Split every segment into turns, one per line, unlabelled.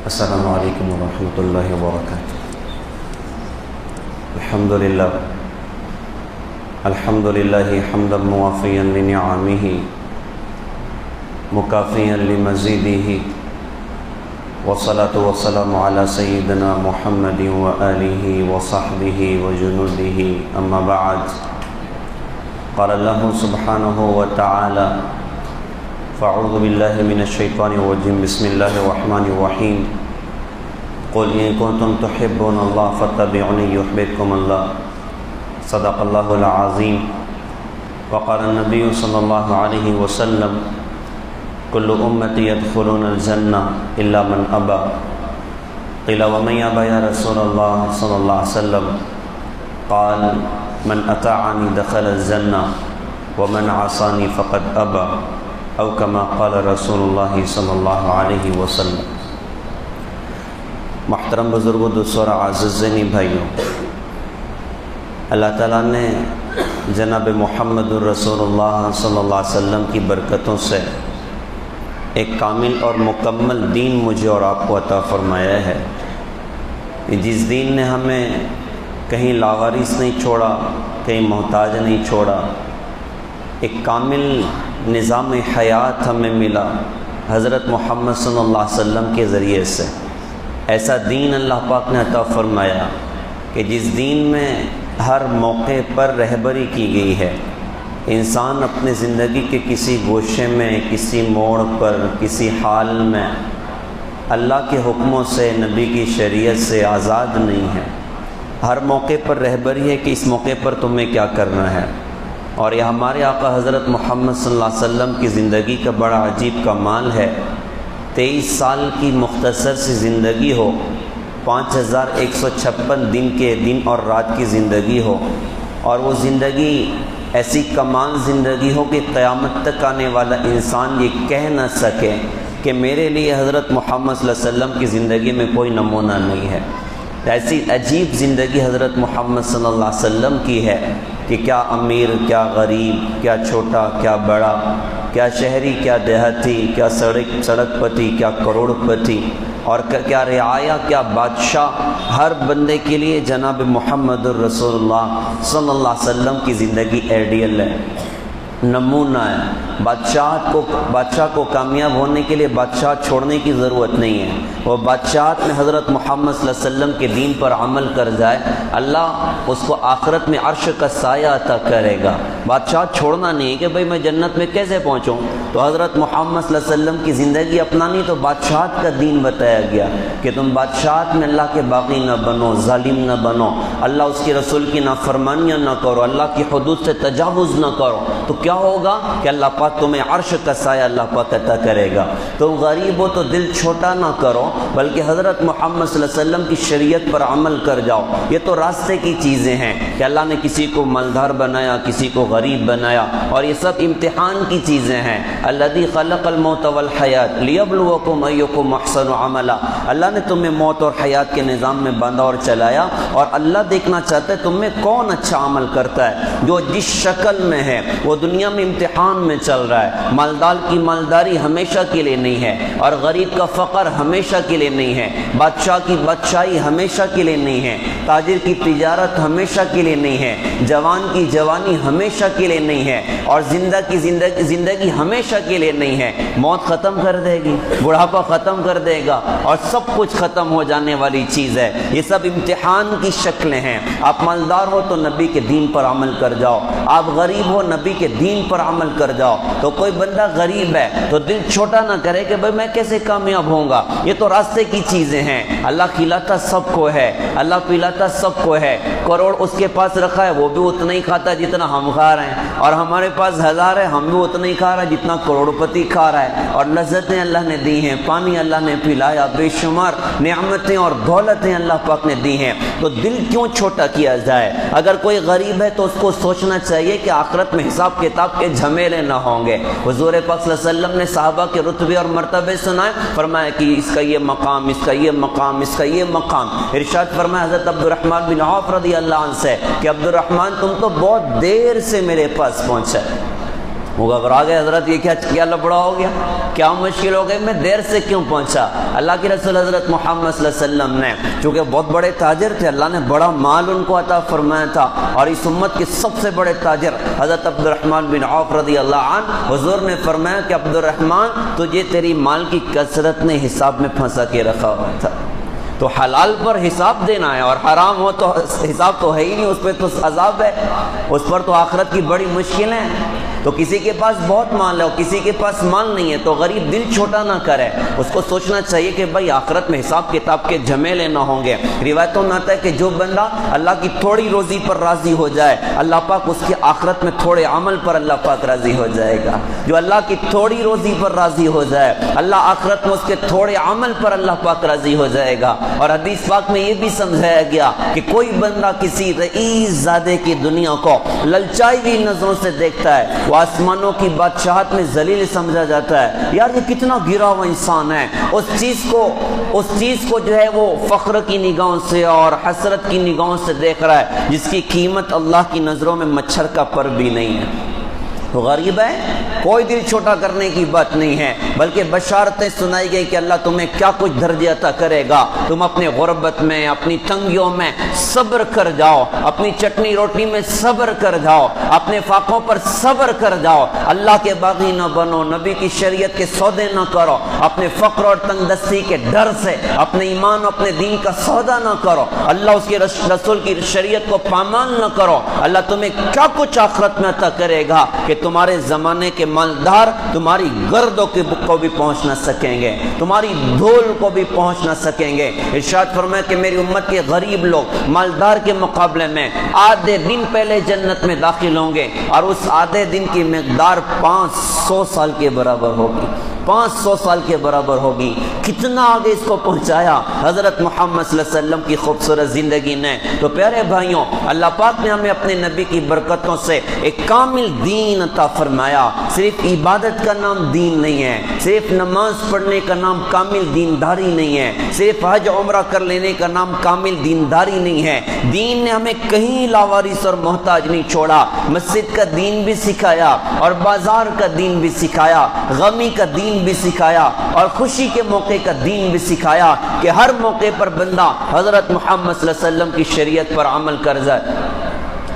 السلام علیکم ورحمۃ اللہ وبرکاتہ۔ الحمد للہ حمدا موافیا لنعمہ مکافیا لمزیدہ، والصلاۃ والسلام علی سیدنا محمد وآلہ وصحبہ وجنودہ، اما بعد، قال اللہ سبحانہ وتعالی فاعوذ باللہ من الشیطان الرجیم، بسم اللہ الرحمن الرحیم، قل ان کنتم تحبون اللہ فاتبعونی یحببکم اللہ، صدق اللہ العظیم۔ وقال النبی صلی اللہ علیہ وسلم کل امتی يدخلون الجنہ الا من ابى، قیل ومن یابى یا رسول اللہ صلی اللہ علیہ وسلم، قال من اطاعنی دخل الجنہ ومن عصانی فقد ابى، او کما قال رسول اللہ صلی اللہ علیہ وسلم۔ محترم بزرگوں، دوستوں اور عزیزانی بھائیوں، اللہ تعالیٰ نے جناب محمد الرسول اللہ صلی اللہ علیہ وسلم کی برکتوں سے ایک کامل اور مکمل دین مجھے اور آپ کو عطا فرمایا ہے۔ جس دین نے ہمیں کہیں لاوارث نہیں چھوڑا، کہیں محتاج نہیں چھوڑا، ایک کامل نظام حیات ہمیں ملا حضرت محمد صلی اللہ علیہ وسلم کے ذریعے سے۔ ایسا دین اللہ پاک نے عطا فرمایا کہ جس دین میں ہر موقع پر رہبری کی گئی ہے۔ انسان اپنے زندگی کے کسی گوشے میں، کسی موڑ پر، کسی حال میں اللہ کے حکموں سے، نبی کی شریعت سے آزاد نہیں ہے۔ ہر موقع پر رہبری ہے کہ اس موقع پر تمہیں کیا کرنا ہے۔ اور یہ ہمارے آقا حضرت محمد صلی اللہ علیہ وسلم کی زندگی کا بڑا عجیب کمال ہے۔ 23 سال کی مختصر سی زندگی ہو، 5156 دن کے دن اور رات کی زندگی ہو، اور وہ زندگی ایسی کمال زندگی ہو کہ قیامت تک آنے والا انسان یہ کہہ نہ سکے کہ میرے لیے حضرت محمد صلی اللہ علیہ وسلم کی زندگی میں کوئی نمونہ نہیں ہے۔ ایسی عجیب زندگی حضرت محمد صلی اللہ علیہ وسلم کی ہے کہ کیا امیر، کیا غریب، کیا چھوٹا، کیا بڑا، کیا شہری، کیا دیہاتی، کیا سڑک پتی، کیا کروڑ پتی، اور کیا رعایا، کیا بادشاہ، ہر بندے کے لیے جناب محمد الرسول اللہ صلی اللہ علیہ وسلم کی زندگی آئیڈیل ہے، نمونہ ہے۔ بادشاہ کو کامیاب ہونے کے لیے بادشاہ چھوڑنے کی ضرورت نہیں ہے۔ وہ بادشاہت میں حضرت محمد صلی اللہ علیہ وسلم کے دین پر عمل کر جائے، اللہ اس کو آخرت میں عرش کا سایہ عطا کرے گا۔ بادشاہ چھوڑنا نہیں کہ بھئی میں جنت میں کیسے پہنچوں، تو حضرت محمد صلی اللہ علیہ وسلم کی زندگی اپنانی تو بادشاہت کا دین بتایا گیا کہ تم بادشاہت میں اللہ کے باغی نہ بنو، ظالم نہ بنو، اللہ اس کے رسول کی نافرمانیاں نہ کرو، اللہ کی حدود سے تجاوز نہ کرو، تو کیا ہوگا کہ اللہ پاک تمہیں عرش کا سایہ اللہ پاک عطا کرے گا۔ تم غریب ہو تو دل چھوٹا نہ کرو، بلکہ حضرت محمد صلی اللہ علیہ وسلم کی شریعت پر عمل کر جاؤ۔ یہ تو راستے کی چیزیں ہیں کہ اللہ نے کسی کو مالدار بنایا، کسی کو غریب بنایا، اور یہ سب امتحان کی چیزیں ہیں۔ الذی خلق الموت والحیات لیبلوکم ایکم احسن عملا، اللہ نے تمہیں موت اور حیات کے نظام میں باندھا اور چلایا، اور اللہ دیکھنا چاہتا ہے تم میں کون اچھا عمل کرتا ہے۔ جو جس شکل میں ہے وہ دنیا میں امتحان میں چل رہا ہے۔ مالدار کی مالداری ہمیشہ کے لیے نہیں ہے، اور غریب کا فقر ہمیشہ کے لیے نہیں ہے، بادشاہ کی بادشاہی ہمیشہ کے لیے نہیں ہے، تاجر کی تجارت ہمیشہ کے لیے نہیں ہے، جوان کی جوانی ہمیشہ کے لیے نہیں ہے، اور زندہ کی زندگی ہمیشہ کے لیے نہیں ہے۔ موت ختم کر دے گی، بڑھاپا ختم کر دے گا، اور سب کچھ ختم ہو جانے والی چیز ہے۔ یہ سب امتحان کی شکلیں ہیں۔ آپ مالدار ہو تو نبی کے دین پر عمل کر جاؤ، آپ غریب ہو نبی کے دین پر عمل کر جاؤ۔ تو کوئی بندہ غریب ہے تو دل چھوٹا نہ کرے کہ بھئی میں کیسے کامیاب ہوں گا، یہ تو راستے کی چیزیں ہیں۔ اللہ کھلاتا سب کو ہے، اللہ پلاتا سب کو ہے۔ کروڑ اس کے پاس رکھا ہے، وہ بھی اتنا ہی کھاتا ہے جتنا ہم کھا رہے ہیں، اور ہمارے پاس 1000 ہے، ہم بھی اتنا ہی کھا رہے ہیں جتنا کروڑ پتی کھا رہا ہے۔ اور لذتیں اللہ نے دی ہیں، پانی اللہ نے پلایا، بے شمار نعمتیں اور دولتیں اللہ پاک نے دی ہیں، تو دل کیوں چھوٹا کیا جائے؟ اگر کوئی غریب ہے تو اس کو سوچنا چاہیے کہ آخرت میں حساب کتاب کے جھمیلے نہ ہوں گے۔ حضور پاک صلی اللہ علیہ وسلم نے صحابہ کے رتبے اور مرتبے سنائے، فرمایا کہ اس کا یہ مقام، اس کا یہ مقام، اس کا یہ مقام۔ ارشاد فرمایا حضرت عبد الرحمن بن عوف رضی اللہ عنہ سے کہ عبد الرحمن تم تو بہت دیر سے میرے پاس پہنچا، وہ گھبرا گئے، حضرت یہ کیا لفڑا ہو گیا، کیا مشکل ہو گئی، میں دیر سے کیوں پہنچا؟ اللہ کے رسول حضرت محمد صلی اللہ علیہ وسلم نے، چونکہ بہت بڑے تاجر تھے، اللہ نے بڑا مال ان کو عطا فرمایا تھا، اور اس امت کے سب سے بڑے تاجر حضرت عبد الرحمن بن عوف رضی اللہ عنہ، حضور نے فرمایا کہ عبد الرحمن تجھے تیری مال کی کثرت نے حساب میں پھنسا کے رکھا ہوا تھا، تو حلال پر حساب دینا ہے، اور حرام ہو تو حساب تو ہے ہی نہیں، اس پہ تو عذاب ہے، اس پر تو آخرت کی بڑی مشکل ہے۔ تو کسی کے پاس بہت مال ہے اور کسی کے پاس مال نہیں ہے، تو غریب دل چھوٹا نہ کرے، اس کو سوچنا چاہیے کہ بھائی آخرت میں حساب کتاب کے جھمیلے نہ ہوں گے۔ روایتوں میں آتا ہے کہ جو بندہ اللہ کی تھوڑی روزی پر راضی ہو جائے، اللہ پاک اس کی آخرت میں تھوڑے عمل پر اللہ پاک راضی ہو جائے گا۔ جو اللہ کی تھوڑی روزی پر راضی ہو جائے، اللہ آخرت میں اس کے تھوڑے عمل پر اللہ پاک راضی ہو جائے گا۔ اور حدیث پاک میں یہ بھی سمجھایا گیا کہ کوئی بندہ کسی رئیس زادے کی دنیا کو للچائی ہوئی نظروں سے دیکھتا ہے، وہ آسمانوں کی بادشاہت میں ذلیل سمجھا جاتا ہے، یار یہ کتنا گرا ہوا انسان ہے، اس چیز کو جو ہے وہ فخر کی نگاہوں سے اور حسرت کی نگاہوں سے دیکھ رہا ہے، جس کی قیمت اللہ کی نظروں میں مچھر کا پر بھی نہیں ہے۔ تو غریب ہے، کوئی دل چھوٹا کرنے کی بات نہیں ہے، بلکہ بشارتیں سنائی گئی کہ اللہ تمہیں کیا کچھ درجہ عطا کرے گا، تم اپنے غربت میں، اپنی تنگیوں میں صبر کر جاؤ، اپنی چٹنی روٹی میں صبر کر جاؤ، اپنے فاقوں پر صبر کر جاؤ، اللہ کے باغی نہ بنو، نبی کی شریعت کے سودے نہ کرو، اپنے فقر اور تنگ دستی کے ڈر سے اپنے ایمان اور اپنے دین کا سودا نہ کرو، اللہ اس کے رسول کی شریعت کو پامال نہ کرو، اللہ تمہیں کیا کچھ آخرت میں عطا کرے گا کہ تمہارے زمانے کے مالدار تمہاری گردوں کو بھی پہنچ نہ سکیں گے، تمہاری دھول کو بھی پہنچ نہ سکیں گے۔ ارشاد فرمایا کہ میری امت کے غریب لوگ مالدار کے مقابلے میں آدھے دن پہلے جنت میں داخل ہوں گے، اور اس آدھے دن کی مقدار 500 سال کے برابر ہوگی، 500 سال کے برابر ہوگی۔ کتنا آگے اس کو پہنچایا حضرت محمد صلی اللہ علیہ وسلم کی خوبصورت زندگی نے۔ تو پیارے بھائیوں، اللہ پاک نے ہمیں اپنے نبی کی برکتوں سے ایک کامل دین عطا فرمایا۔ صرف عبادت کا نام دین نہیں ہے، صرف نماز پڑھنے کا نام کامل دینداری نہیں ہے، صرف حج عمرہ کر لینے کا نام کامل دینداری نہیں ہے۔ دین نے ہمیں کہیں لاوارث اور محتاج نہیں چھوڑا، مسجد کا دین بھی سکھایا، اور بازار کا دین بھی سکھایا، غمی کا دین بھی سکھایا، اور خوشی کے موقع کا دین بھی سکھایا، کہ ہر موقع پر بندہ حضرت محمد صلی اللہ علیہ وسلم کی شریعت پر عمل کر جائے۔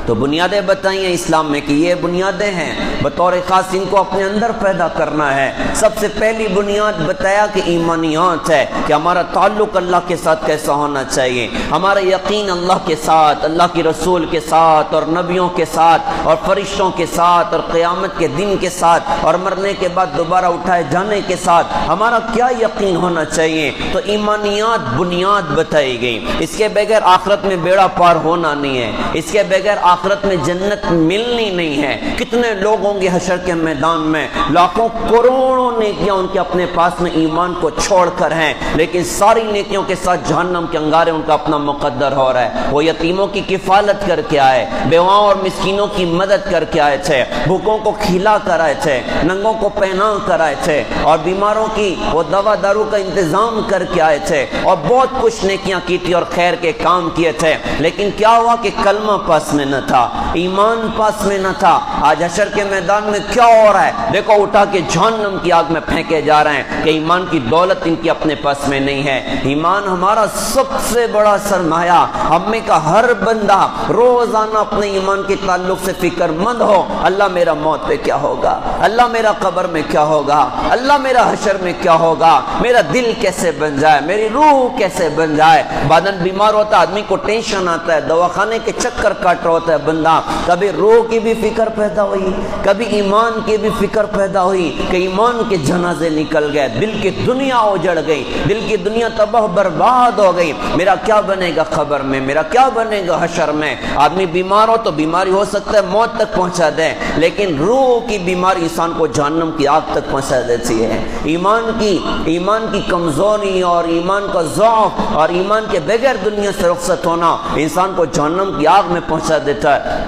تو بنیادیں بتائیں اسلام میں کہ یہ بنیادیں ہیں، بطور خاص ان کو اپنے اندر پیدا کرنا ہے۔ سب سے پہلی بنیاد بتایا کہ ایمانیات ہے، کہ ہمارا تعلق اللہ کے ساتھ کیسا ہونا چاہیے، ہمارا یقین اللہ کے ساتھ، اللہ کے رسول کے ساتھ، اور نبیوں کے ساتھ، اور فرشتوں کے ساتھ، اور قیامت کے دن کے ساتھ، اور مرنے کے بعد دوبارہ اٹھائے جانے کے ساتھ ہمارا کیا یقین ہونا چاہیے۔ تو ایمانیات بنیاد بتائی گئی، اس کے بغیر آخرت میں بیڑا پار ہونا نہیں ہے، اس کے بغیر آخرت میں جنت ملنی نہیں ہے۔ کتنے لوگ ہوں گے حشر کے میدان میں، لاکھوں کروڑوں نیکیاں ان کے اپنے پاس میں ایمان کو چھوڑ کر ہیں، لیکن ساری نیکیوں کے ساتھ جہنم کے انگارے ان کا اپنا مقدر ہو رہا ہے۔ وہ یتیموں کی کفالت کر کے آئے، بیواؤں اور مسکینوں کی مدد کر کے آئے تھے، بھوکوں کو کھلا کر آئے تھے، ننگوں کو پہنا کر آئے تھے، اور بیماروں کی وہ دوا دارو کا انتظام کر کے آئے تھے، اور بہت کچھ نیکیاں کی تھی اور خیر کے کام کیے تھے۔ لیکن کیا ہوا کہ کلمہ پاس میں نہ تھا، ایمان پاس میں نہ تھا۔ آج حشر کے میدان میں کیا ہو رہا ہے؟ دیکھو اٹھا کے جہنم کی آگ میں پھینکے جا رہے ہیں، کہ ایمان کی دولت ان کی اپنے پاس میں نہیں ہے۔ ایمان ہمارا سب سے بڑا سرمایہ، ہم میں کا ہر بندہ روزانہ اپنے ایمان کے تعلق سے فکر مند ہو، اللہ میرا موت پہ کیا ہوگا، اللہ میرا قبر میں کیا ہوگا، اللہ میرا حشر میں کیا ہوگا، میرا دل کیسے بن جائے، میری روح کیسے بن جائے۔ بدن بیمار ہوتا ہے، آدمی کو ٹینشن آتا ہے، دواخانے کے چکر کاٹ رہا ہوتا ہے بندہ، کبھی روح کی بھی فکر پیدا ہوئی، کبھی ایمان کی بھی فکر پیدا ہوئی، کہ ایمان کے جنازے نکل گئے، دل کی دنیا اجڑ گئی، دل کی دنیا تباہ برباد ہو گئی، میرا کیا بنے گا قبر میں، میرا کیا بنے گا حشر میں۔ آدمی بیمار ہو تو بیماری ہو سکتا ہے موت تک پہنچا دے، لیکن روح کی بیماری انسان کو جہنم کی آگ تک پہنچا دیتی ہے۔ ایمان کی کمزوری اور ایمان کا ضعف اور ایمان کے بغیر دنیا سے رخصت ہونا انسان کو جہنم کی آگ میں پہنچا دیتا ہے۔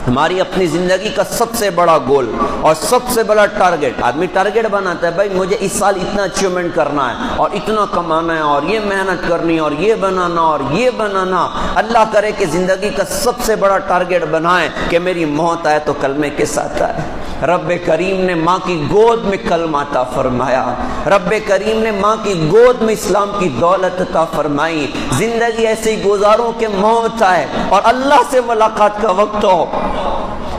ہماری اپنی زندگی کا سب سے بڑا گول اور سب سے بڑا ٹارگٹ، آدمی ٹارگٹ بناتا ہے، بھائی مجھے اس سال اتنا اچیومنٹ کرنا ہے، اور اتنا کمانا ہے، اور یہ محنت کرنی، اور یہ بنانا، اور یہ بنانا۔ اللہ کرے کہ زندگی کا سب سے بڑا ٹارگٹ بنائیں کہ میری موت آئے تو کلمے کے ساتھ آئے، رب کریم نے ماں کی گود میں کلمہ عطا فرمایا، رب کریم نے ماں کی گود میں اسلام کی دولت عطا فرمائی۔ زندگی ایسے ہی گزاروں کہ موت آئے اور اللہ سے ملاقات کا وقت ہو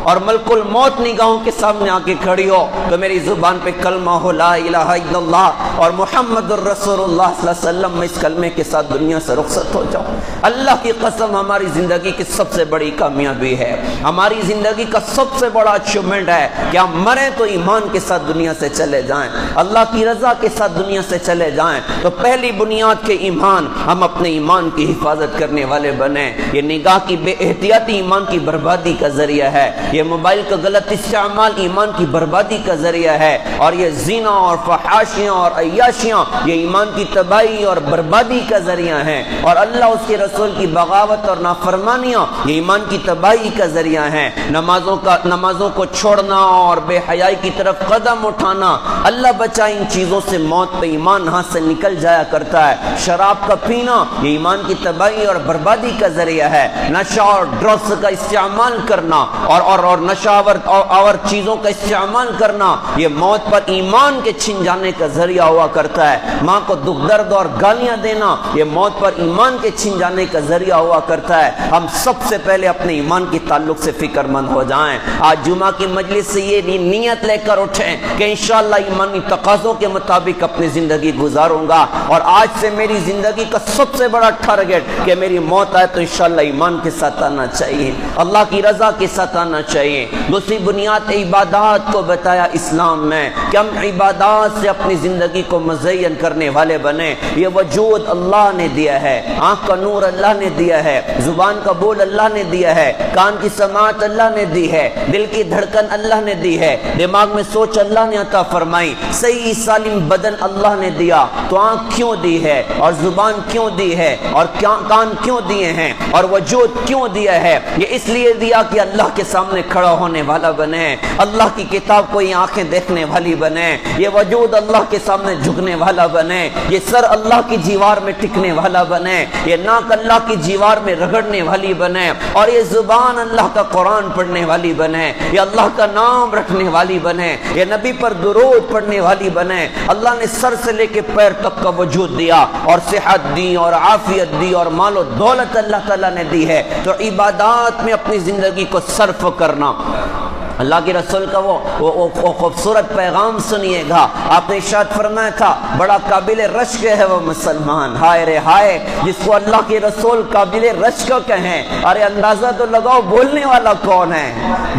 اور ملک الموت نگاہوں کے سامنے آ کے کھڑی ہو تو میری زبان پہ کلمہ ہو لا الہ الا اللہ اور محمد الرسول اللہ صلی اللہ علیہ وسلم، میں اس کلمے کے ساتھ دنیا سے رخصت ہو جاؤں۔ اللہ کی قسم ہماری زندگی کی سب سے بڑی کامیابی ہے، ہماری زندگی کا سب سے بڑا اچیومنٹ ہے کہ ہم مریں تو ایمان کے ساتھ دنیا سے چلے جائیں، اللہ کی رضا کے ساتھ دنیا سے چلے جائیں۔ تو پہلی بنیاد کے ایمان، ہم اپنے ایمان کی حفاظت کرنے والے بنیں۔ یہ نگاہ کی بے احتیاطی ایمان کی بربادی کا ذریعہ ہے، یہ موبائل کا غلط استعمال ایمان کی بربادی کا ذریعہ ہے، اور یہ زنا اور فحاشیاں اور عیاشیاں یہ ایمان کی تباہی اور بربادی کا ذریعہ ہیں، اور اللہ اس کے رسول کی بغاوت اور نافرمانیاں یہ ایمان کی تباہی کا ذریعہ ہیں۔ نمازوں کو چھوڑنا اور بے حیائی کی طرف قدم اٹھانا، اللہ بچائے ان چیزوں سے، موت پہ ایمان ہاتھ سے نکل جایا کرتا ہے۔ شراب کا پینا یہ ایمان کی تباہی اور بربادی کا ذریعہ ہے۔ نشہ اور ڈرگس کا استعمال کرنا اور نشاور اور چیزوں کا استعمال کرنا یہ موت پر ایمان کے چھن جانے کا ذریعہ ہوا کرتا ہے۔ ماں کو دکھ درد اور گالیاں دینا یہ موت پر ایمان کے چھن جانے کا ذریعہ ہوا کرتا ہے۔ ہم سب سے پہلے اپنے ایمان کے تعلق سے فکر مند ہو جائیں۔ آج جمعہ کی مجلس سے یہ نیت لے کر اٹھیں کہ انشاءاللہ ایمانی تقاضوں کے مطابق اپنی زندگی گزاروں گا، اور آج سے میری زندگی کا سب سے بڑا ٹارگٹ کہ میری موت آئے تو انشاءاللہ ایمان کے ساتھ آنا چاہیے، اللہ کی رضا کے ساتھ آنا چاہیے۔ دوسری بنیاد عبادات کو بتایا اسلام میں کہ ہم عبادات سے اپنی زندگی کو مزین کرنے والے بنے۔ یہ وجود اللہ نے دیا ہے، آنکھ کا نور اللہ نے دیا ہے، زبان کا بول اللہ نے دیا ہے، کان کی سماعت اللہ نے دی ہے، دل کی دھڑکن اللہ نے دی ہے، دماغ میں سوچ اللہ نے عطا فرمائی، صحیح سالم بدن اللہ نے دیا۔ تو آنکھ کیوں دی ہے اور زبان کیوں دی ہے اور کان کیوں دیے ہیں اور وجود کیوں دیا ہے؟ یہ اس لیے دیا کہ اللہ کے سامنے کھڑا ہونے والا بنے، اللہ کی کتاب کو یہ آنکھیں دیکھنے والی بنے، یہ وجود اللہ کے سامنے جھکنے والا بنے، یہ سر اللہ کی دیوار میں ٹکنے والا بنے، یہ ناک اللہ کی دیوار میں رگڑنے والی بنے، اور یہ زبان اللہ کا قرآن پڑھنے والی بنے، یہ اللہ کا نام رکھنے والی بنے، یہ نبی پر درود پڑھنے والی بنے۔ اللہ نے سر سے لے کے پیر تک کا وجود دیا اور صحت دی اور عافیت دی اور مال و دولت اللہ تعالیٰ نے دی ہے۔ تو عبادات میں اپنی زندگی کو صرف کرنا، اللہ کے رسول کا وہ خوبصورت پیغام سنیے گا۔ آپ نے ارشاد فرمایا تھا بڑا قابل رشک ہے وہ مسلمان، ہائے رے ہائے جس کو اللہ کے رسول قابل رشک کہیں۔ ارے اندازہ تو لگاؤ بولنے والا کون ہے،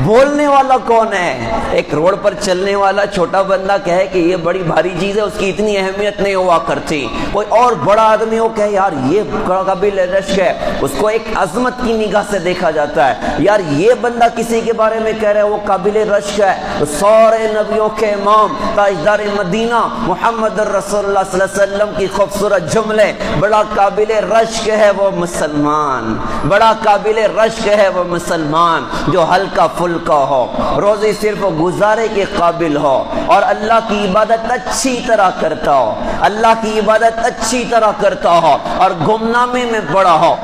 بولنے والا کون ہے؟ ایک روڈ پر چلنے والا چھوٹا بندہ کہے کہ یہ بڑی بھاری چیز ہے، اس کی اتنی اہمیت نہیں ہوا کرتی۔ کوئی اور بڑا آدمی ہو کہے یار یہ قابل رشک ہے، اس کو ایک عظمت کی نگاہ سے دیکھا جاتا ہے۔ یار یہ بندہ کسی کے بارے میں کہہ رہے وہ قابل رشک ہے، تو سارے نبیوں کے امام تاجدار مدینہ محمد رسول اللہ صلی اللہ علیہ وسلم کی خوبصورت جملے، بڑا قابل رشک ہے وہ مسلمان، بڑا قابل رشک ہے وہ مسلمان جو ہلکا پھلکا ہو، روزی صرف گزارے کے قابل ہو اور اللہ کی عبادت اچھی طرح کرتا ہو، اللہ کی عبادت اچھی طرح کرتا ہو اور گمنامی میں پڑا ہو،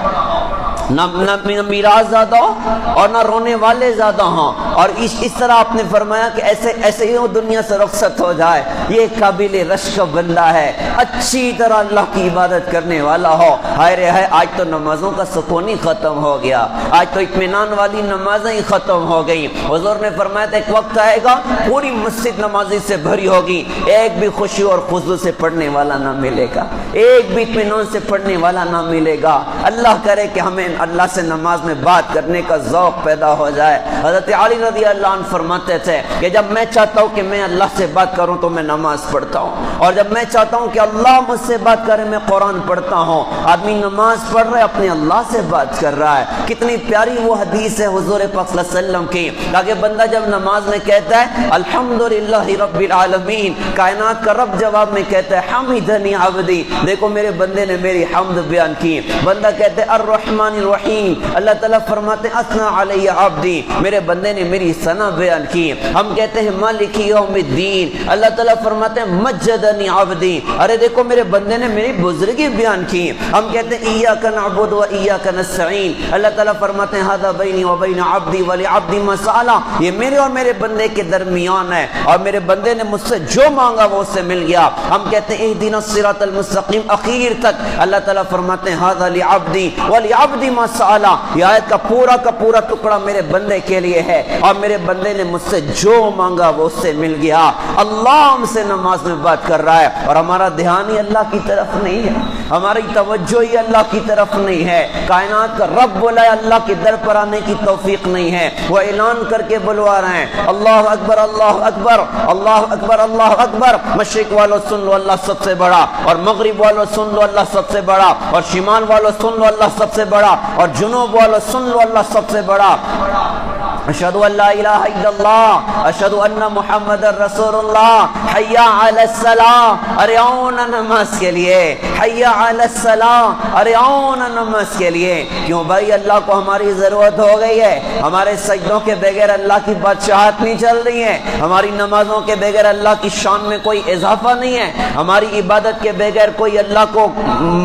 نہ میراث زیادہ ہو اور نہ رونے والے زیادہ ہوں، اور اس طرح آپ نے فرمایا کہ ایسے ہی وہ دنیا سے رخصت ہو جائے۔ یہ قابل رشک بندہ ہے، اچھی طرح اللہ کی عبادت کرنے والا ہو۔ ہائے رے ہائے آج تو نمازوں کا سکون ہی ختم ہو گیا، آج تو اطمینان والی نمازیں ہی ختم ہو گئی۔ حضور نے فرمایا تھا ایک وقت آئے گا پوری مسجد نمازی سے بھری ہوگی، ایک بھی خوشی اور خضوع سے پڑھنے والا نہ ملے گا، ایک بھی اطمینان سے پڑھنے والا نہ ملے گا۔ اللہ کرے کہ ہمیں اللہ سے نماز میں بات کرنے کا ذوق پیدا ہو جائے۔ حضرت علی رضی اللہ عنہ فرماتے تھے کہ جب میں چاہتا ہوں کہ میں اللہ سے بات کروں تو میں نماز پڑھتا ہوں، اور جب میں چاہتا ہوں کہ اللہ مجھ سے بات کرے میں قرآن پڑھتا ہوں۔ آدمی نماز پڑھ رہا ہے اپنے اللہ سے بات کر رہا ہے۔ کتنی پیاری وہ حدیث ہے حضور پاک صلی اللہ علیہ وسلم کی، تاکہ بندہ جب نماز میں کہتا ہے الحمدللہ رب العالمین، کائنات کا رب جواب میں کہتا ہے حمدنی عبدی، دیکھو میرے بندے نے میری حمد بیان کی۔ بندہ کہتے ہے الرحمن الرحیم. اللہ تعالیٰ فرماتے ہیں اثنا علی عبدی، میرے بندے نے میری ثنا بیان کی. ہم کہتے ہیں مالک یوم الدین، اللہ تعالیٰ فرماتے ہیں مجدنی عبدی، ارے دیکھو میرے بندے نے میری بزرگی بیان کی. ہم کہتے ہیں ایاک نعبد و ایاک نستعین، اللہ تعالیٰ فرماتے ہیں ھذا بینی و بین عبدی ولعبدی ما سأل، یہ میرے اور میرے بندے کے درمیان ہے اور میرے بندے نے مجھ سے جو مانگا وہ اسے مل گیا. ہم کہتے ہیں اہدنا الصراط المستقیم اخیر تک، اللہ تعالیٰ فرماتے ہیں ھذا لعبدی ولعبدی ما سأل، یہ آیت کا پورا ٹکڑا میرے بندے کے لیے ہے اور میرے بندے نے مجھ سے جو مانگا وہ اس سے مل گیا. اللہ ہم سے نماز میں بات کر رہا ہے اور ہمارا دھیان ہی اللہ کی طرف نہیں ہے، ہماری توجہ ہی اللہ کی طرف نہیں ہے. کائنات کا رب بولا ہے، اللہ کے در پر آنے کی توفیق نہیں ہے. وہ اعلان کر کے بلوا رہے ہیں اللہ اکبر اللہ اکبر اللہ اکبر اللہ اکبر. مشرق والوں سن لو اللہ سب سے بڑا، اور مغرب والوں سن لو اللہ سب سے بڑا، اور شمال والوں سن لو اللہ سب سے بڑا، اور جنوب والوں سن لو اللہ سب سے بڑا. اشہد ان لا الہ الا اللہ اشہد ان محمد رسول اللہ. حی علی الصلاۃ، ارے آؤ نا نماز کے لیے. حی علی الصلاۃ، ارے آؤ نا نماز کے لیے. کیوں بھائی؟ اللہ کو ہماری ضرورت ہو گئی ہے. ہمارے سجدوں کے بغیر اللہ کی بادشاہت نہیں چل رہی ہے، ہماری نمازوں کے بغیر اللہ کی شان میں کوئی اضافہ نہیں ہے، ہماری عبادت کے بغیر کوئی اللہ کو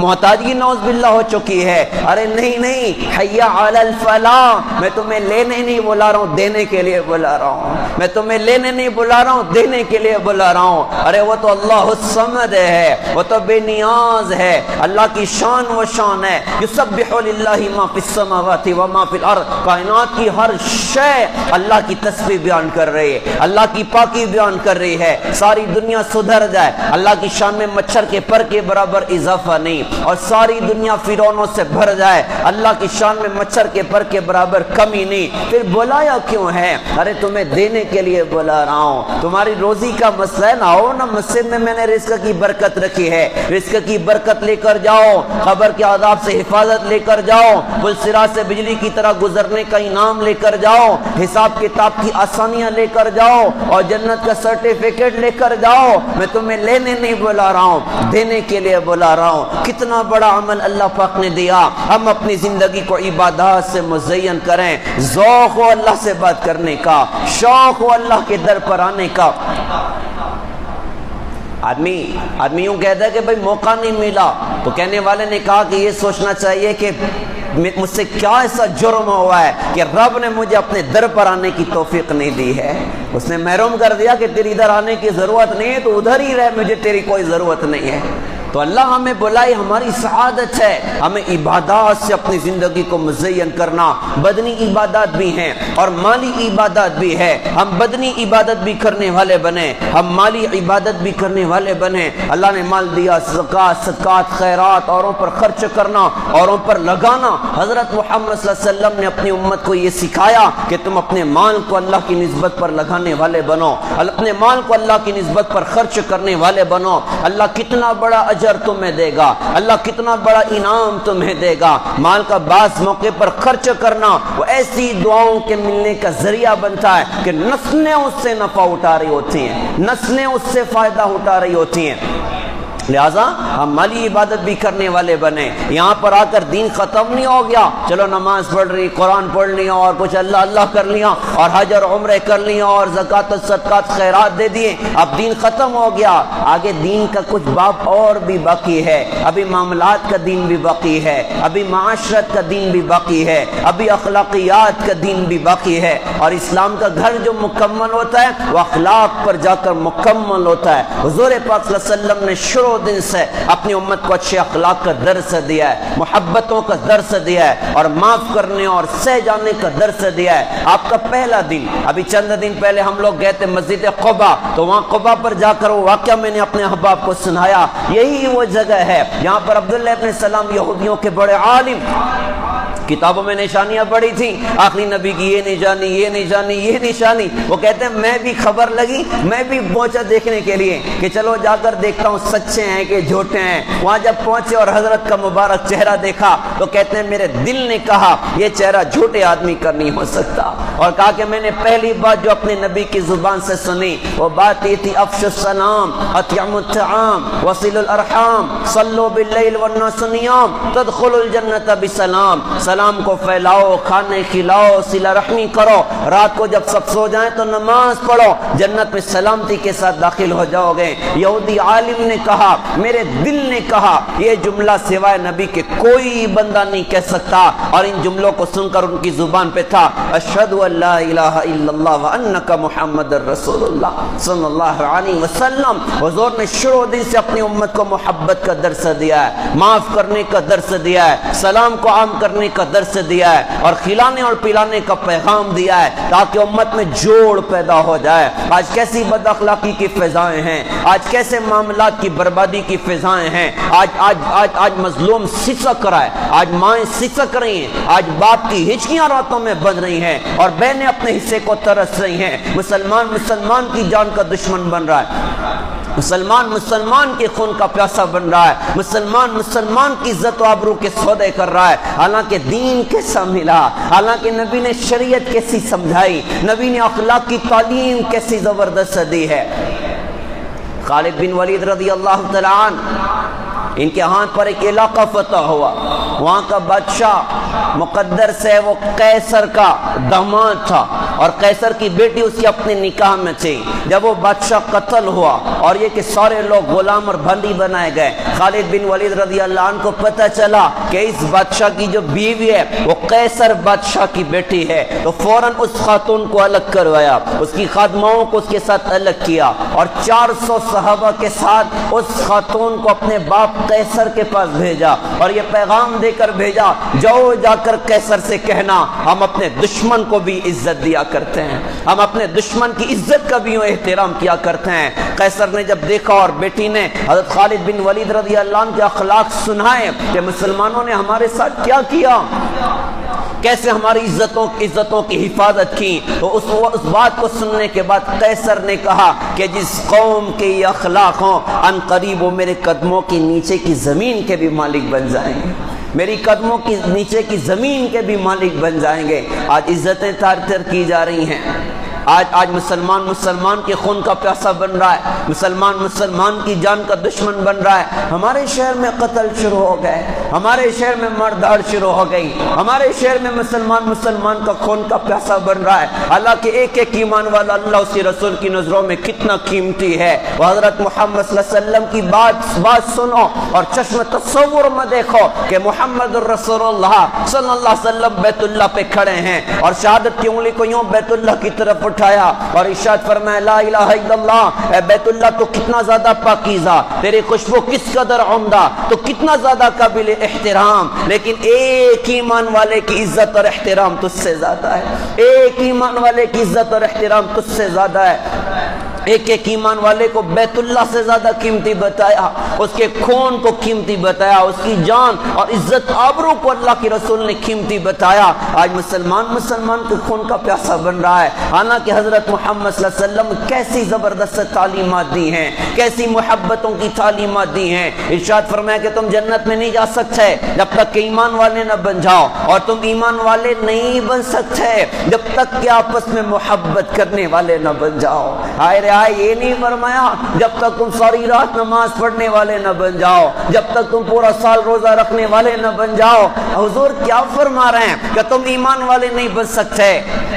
محتاجی نعوذ باللہ ہو چکی ہے. ارے نہیں، حی علی الفلاح، میں تمہیں لینے نہیں بلا رہا ہوں، دینے کے لیے بلا رہا ہوں. میں تمہیں لینے نہیں بلا رہا ہوں، دینے کے لیے بلا رہا ہوں. ارے وہ تو اللہ الصمد ہے، وہ تو بے نیاز ہے. اللہ کی شان وہ شان ہے یسبح للہ ما فی السماوات و ما فی الارض. کائنات کی ہر شے اللہ کی تسبیح بیان کر رہی ہے، اللہ کی پاکی بیان کر رہی ہے. ساری دنیا سدھر جائے، اللہ کی شان میں مچھر کے پر کے برابر اضافہ نہیں، اور ساری دنیا فرعونوں سے بھر جائے، اللہ کی شان میں مچھر کے پر کے برابر کمی نہیں. پھر بلایا کیوں ہے؟ ارے تمہیں دینے کے لیے بلا رہا ہوں. تمہاری روزی کا مسئلہ ہے نا، آؤ نا مسجد میں نے رزق کی برکت رکھی ہے، رزق کی برکت لے کر جاؤ، قبر کے عذاب سے حفاظت لے کر جاؤ، پل صراط سے بجلی کی طرح گزرنے کا انعام لے کر جاؤ، حساب کتاب کی آسانیاں لے کر جاؤ، اور جنت کا سرٹیفکیٹ لے کر جاؤ. میں تمہیں لینے نہیں بلا رہا ہوں، دینے کے لیے بلا رہا ہوں. کتنا بڑا عمل اللہ پاک نے دیا. ہم اپنی زندگی کو عبادات سے مزین کریں. ذوق ہو اللہ سے بات کرنے کا، شوق ہو اللہ کے در پر آنے کا. آدمی یوں کہتا ہے کہ بھئی موقع نہیں ملا، تو کہنے والے نے کہا کہ یہ سوچنا چاہیے کہ مجھ سے کیا ایسا جرم ہوا ہے کہ رب نے مجھے اپنے در پر آنے کی توفیق نہیں دی ہے. اس نے محروم کر دیا کہ تیری ادھر آنے کی ضرورت نہیں ہے، تو ادھر ہی رہ، مجھے تیری کوئی ضرورت نہیں ہے. تو اللہ ہمیں بلائی، ہماری سعادت ہے. ہمیں عبادات سے اپنی زندگی کو مزین کرنا. بدنی عبادات بھی ہیں اور مالی عبادات بھی ہے. ہم بدنی عبادت بھی کرنے والے بنے، ہم مالی عبادت بھی کرنے والے بنے. اللہ نے مال دیا، صدقات خیرات، اوروں پر خرچ کرنا، اوروں پر لگانا. حضرت محمد صلی اللہ علیہ وسلم نے اپنی امت کو یہ سکھایا کہ تم اپنے مال کو اللہ کی نسبت پر لگانے والے بنو، اپنے مال کو اللہ کی نسبت پر خرچ کرنے والے بنو. اللہ کتنا بڑا اجر تمہیں دے گا، اللہ کتنا بڑا انعام تمہیں دے گا. مال کا بعض موقع پر خرچ کرنا وہ ایسی دعاؤں کے ملنے کا ذریعہ بنتا ہے کہ نسلیں اس سے نفع اٹھا رہی ہوتی ہیں، نسلیں اس سے فائدہ اٹھا رہی ہوتی ہیں. لہٰذا ہم مالی عبادت بھی کرنے والے بنے. یہاں پر آ کر دین ختم نہیں ہو گیا، چلو نماز پڑھ رہی، قرآن پڑھ لیا اور کچھ اللہ اللہ کر لیا اور حج اور عمرے کر لیا اور زکوٰۃ و صدقات خیرات دے دیے، اب دین ختم ہو گیا. آگے دین کا کچھ باب اور بھی باقی ہے. ابھی معاملات کا دین بھی باقی ہے، ابھی معاشرت کا دین بھی باقی ہے، ابھی اخلاقیات کا دین بھی باقی ہے. اور اسلام کا گھر جو مکمل ہوتا ہے وہ اخلاق پر جا کر مکمل ہوتا ہے. حضور پاک صلی اللہ علیہ وسلم نے شروع دن سے اپنی امت کو اچھے اخلاق کا درس دیا ہے، محبتوں کا درس دیا ہے، اور معاف کرنے اور سہ جانے کا درس دیا ہے. آپ کا پہلا دن، ابھی چند دن پہلے ہم لوگ گئے تھے مسجد قباء، تو وہاں قباء پر جا کر وہ واقعہ میں نے اپنے احباب کو سنایا. یہی وہ جگہ ہے جہاں پر عبداللہ ابن سلام یہودیوں کے بڑے عالم، کتابوں میں نشانیاں پڑی تھیں، آخری نبی کی یہ نشانی، یہ نشانی، یہ نشانی. وہ کہتے ہیں میں بھی خبر لگی، میں بھی پہنچا دیکھنے کے لیے کہ چلو جا کر دیکھتا ہوں سچے ہیں کہ جھوٹے ہیں. وہاں جب پہنچے اور حضرت کا مبارک چہرہ دیکھا تو کہتے ہیں میرے دل نے کہا یہ چہرہ جھوٹے آدمی کا نہیں ہو سکتا. اور کہا کہ میں نے پہلی بات جو اپنے نبی کی زبان سے سنی وہ بات یہ تھی افش السلام، اطعموا الطعام، وصلوا الارحام، صلوا باللیل والناس نیام، تدخلوا الجنت بسلام. سلام کو پھیلاؤ، کھانے کھلاؤ، صلہ رحمی کرو، رات کو جب سب سو جائیں تو نماز پڑھو، جنت میں سلامتی کے ساتھ داخل ہو جاؤ گے۔ یہودی عالم نے کہا، میرے دل نے کہا، یہ جملہ سوائے نبی کے کوئی بندہ نہیں کہہ سکتا، اور ان جملوں کو سن کر ان کی زبان پہ تھا اشہد ان لا الہ الا اللہ وانک محمد رسول اللہ صلی اللہ علیہ وسلم۔ حضور نے شروع دن سے اپنی امت کو محبت کا درس دیا ہے، معاف کرنے کا درس دیا ہے، سلام کو عام کرنے کا درس دیا ہے، اور کھلانے اور پلانے کا پیغام دیا ہے تاکہ امت میں جوڑ پیدا ہو جائے۔ آج کیسی بد اخلاقی کی فضائیں ہیں، آج کیسے معاملات کی بربادی کی فضائیں ہیں، آج مظلوم سسک رہا ہے، آج مائیں سسک رہی ہیں، آج باپ کی ہچکیاں راتوں میں بن رہی ہیں اور بہنیں اپنے حصے کو ترس رہی ہیں۔ مسلمان کی جان کا دشمن بن رہا ہے، مسلمان کے خون کا پیاسا بن رہا ہے، مسلمان کی عزت و آبرو کے سودے کر رہا ہے۔ حالانکہ دین کیسا ملا، حالانکہ نبی نے شریعت کیسی سمجھائی، نبی نے اخلاق کی تعلیم کیسی زبردست دی ہے۔ خالد بن ولید رضی اللہ تعالیٰ عنہ، ان کے ہاتھ پر ایک علاقہ فتح ہوا، وہاں کا بادشاہ مقدر سے وہ قیصر کا داماد تھا، اور قیصر کی بیٹی اس کے اپنے نکاح میں تھی۔ جب وہ بادشاہ قتل ہوا اور یہ کہ سارے لوگ غلام اور بندی بنائے گئے، خالد بن ولید رضی اللہ عنہ کو پتہ چلا کہ اس بادشاہ کی جو بیوی ہے وہ قیصر بادشاہ کی بیٹی ہے، تو فوراً اس خاتون کو الگ کروایا، اس کی خادماؤں کو اس کے ساتھ الگ کیا، اور 400 صحابہ کے ساتھ اس خاتون کو اپنے باپ قیصر کے پاس بھیجا، اور یہ پیغام دے کر بھیجا، جاؤ جا کر قیصر سے کہنا ہم اپنے دشمن کو بھی عزت دیا کرتے ہیں، ہم اپنے دشمن کی عزت کا بھی احترام کیا کرتے ہیں۔ قیصر نے جب دیکھا اور بیٹی نے حضرت خالد بن ولید رضی اللہ عنہ کے اخلاق سنائے کہ مسلمانوں نے ہمارے ساتھ کیا کیا، کیسے ہماری عزتوں کی حفاظت کی، تو اس بات کو سننے کے بعد قیصر نے کہا کہ جس قوم کے یہ اخلاق ہوں ان قریب وہ میرے قدموں کے نیچے کی زمین کے بھی مالک بن جائیں گے، میری قدموں کی نیچے کی زمین کے بھی مالک بن جائیں گے۔ آج عزتیں تار کی جا رہی ہیں، آج مسلمان کے خون کا پیاسا بن رہا ہے، مسلمان کی جان کا دشمن بن رہا ہے۔ ہمارے شہر میں قتل شروع ہو گئے، ہمارے شہر میں مرداڑ شروع ہو گئی، ہمارے شہر میں مسلمان کا خون کا پیاسا بن رہا ہے، حالانکہ ایک ایمان والا اللہ اس کے رسول کی نظروں میں کتنا قیمتی ہے۔ وہ حضرت محمد صلی اللہ علیہ وسلم کی بات سنو اور چشم تصور میں دیکھو کہ محمد الرسول اللہ صلی اللہ علیہ وسلم بیت اللہ پہ کھڑے ہیں، اور شہادت کی انگلی کو یوں بیت اللہ کی طرف اٹھایا اور ارشاد فرمایا لا الہ الا اللہ، اے بیت اللہ تو کتنا زیادہ پاکیزہ، تیری خوشبو کس قدر عمدہ، تو کتنا زیادہ قابل احترام، لیکن ایک ایمان والے کی عزت اور احترام تجھ سے زیادہ ہے، ایک ایمان والے کی عزت اور احترام تجھ سے زیادہ ہے۔ ایک ایمان والے کو بیت اللہ سے زیادہ قیمتی بتایا، اس کے خون کو قیمتی بتایا، اس کی جان اور عزت آبرو کو اللہ کے رسول نے قیمتی بتایا۔ آج مسلمان کے خون کا پیاسا بن رہا ہے، حالانکہ حضرت محمد صلی اللہ علیہ وسلم کیسی زبردست تعلیمات دی ہیں، کیسی محبتوں کی تعلیمات دی ہیں۔ ارشاد فرمایا کہ تم جنت میں نہیں جا سکتے جب تک کہ ایمان والے نہ بن جاؤ، اور تم ایمان والے نہیں بن سکتے جب تک کہ آپس میں محبت کرنے والے نہ بن جاؤ۔ یہ نہیں فرمایا جب تک تم ساری رات نماز پڑھنے والے نہ بن جاؤ، جب تک تم پورا سال روزہ رکھنے والے نہ بن جاؤ۔ حضور کیا فرما رہے ہیں کہ تم ایمان والے نہیں بن سکتے،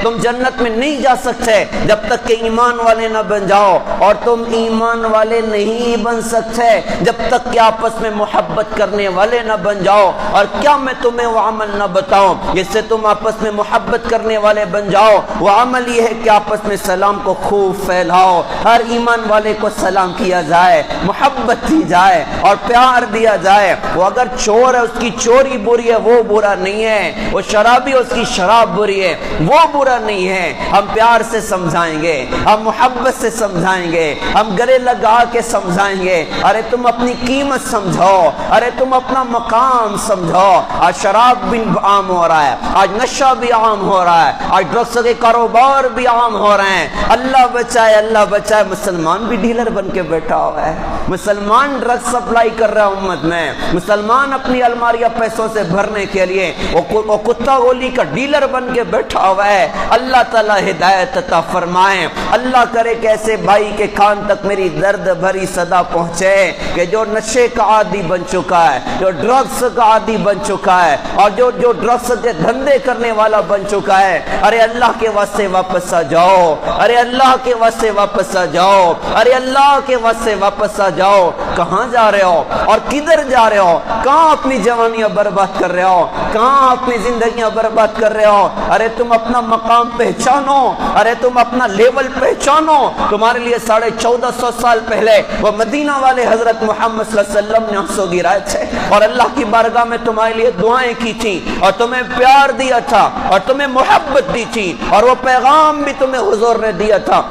تم جنت میں نہیں جا سکتے جب تک کہ ایمان والے نہ بن جاؤ، اور تم ایمان والے نہیں بن سکتے جب تک کہ آپس میں محبت کرنے والے نہ بن جاؤ۔ اور کیا میں تمہیں وہ عمل نہ بتاؤں جس سے تم آپس میں محبت کرنے والے بن جاؤ؟ وہ عمل یہ ہے کہ آپس میں سلام کو خوب پھیلاؤ، ہر ایمان والے کو سلام کیا جائے، محبت دی جائے اور پیار دیا جائے۔ وہ اگر چور ہے اس کی چوری بری ہے، وہ برا نہیں ہے، وہ شرابی اس کی شراب بری ہے، وہ برا نہیں ہے۔ ہم پیار سے سمجھائیں گے، ہم محبت سے سمجھائیں گے، ہم گلے لگا کے سمجھائیں گے، ارے تم اپنی قیمت سمجھو، ارے تم اپنا مقام سمجھو۔ آج شراب بھی عام ہو رہا ہے، آج نشہ بھی عام ہو رہا ہے، آج ڈرگس کے کاروبار بھی عام ہو رہے ہیں۔ اللہ بچائے، اللہ بچہ ہے مسلمان بھی ڈیلر بن کے بیٹھا ہوا ہے، مسلمان ڈرگ سپلائی کر رہا ہے امت میں، مسلمان اپنی الماریاں پیسوں سے بھرنے کے لیے وہ کتا گولی کا ڈیلر بن کے بیٹھا ہوا ہے۔ اللہ تعالیٰ ہدایت عطا فرمائے۔ اللہ کرے کہ ایسے بھائی کے کان تک میری درد بھری صدا پہنچے کہ جو نشے کا عادی بن چکا ہے، جو ڈرگس کا عادی بن چکا ہے، اور جو ڈرگس کے دھندے کرنے والا بن چکا ہے، ارے اللہ کے واسطے واپس آ جاؤ، ارے اللہ کے واسطے واپس آ جاؤ، ارے اللہ کے واسطے واپس آ جاؤ۔ کہاں جا رہے ہو اور کدھر جا رہے ہو؟ کہاں اپنی جوانیاں برباد کر رہے ہو؟ کہاں اپنی زندگیاں برباد کر رہے ہو؟ ارے تم اپنا مقام پہچانو، ارے تم اپنا لیول پہچانو۔ تمہارے لیے 1450 سال پہلے وہ مدینہ والے حضرت محمد صلی اللہ علیہ وسلم نے آنسو گرائے تھے اور اللہ کی بارگاہ میں تمہارے لیے دعائیں کی تھی اور تمہیں پیار دیا تھا اور تمہیں محبت دی تھی اور وہ پیغام بھی تمہیں حضور نے دیا تھا۔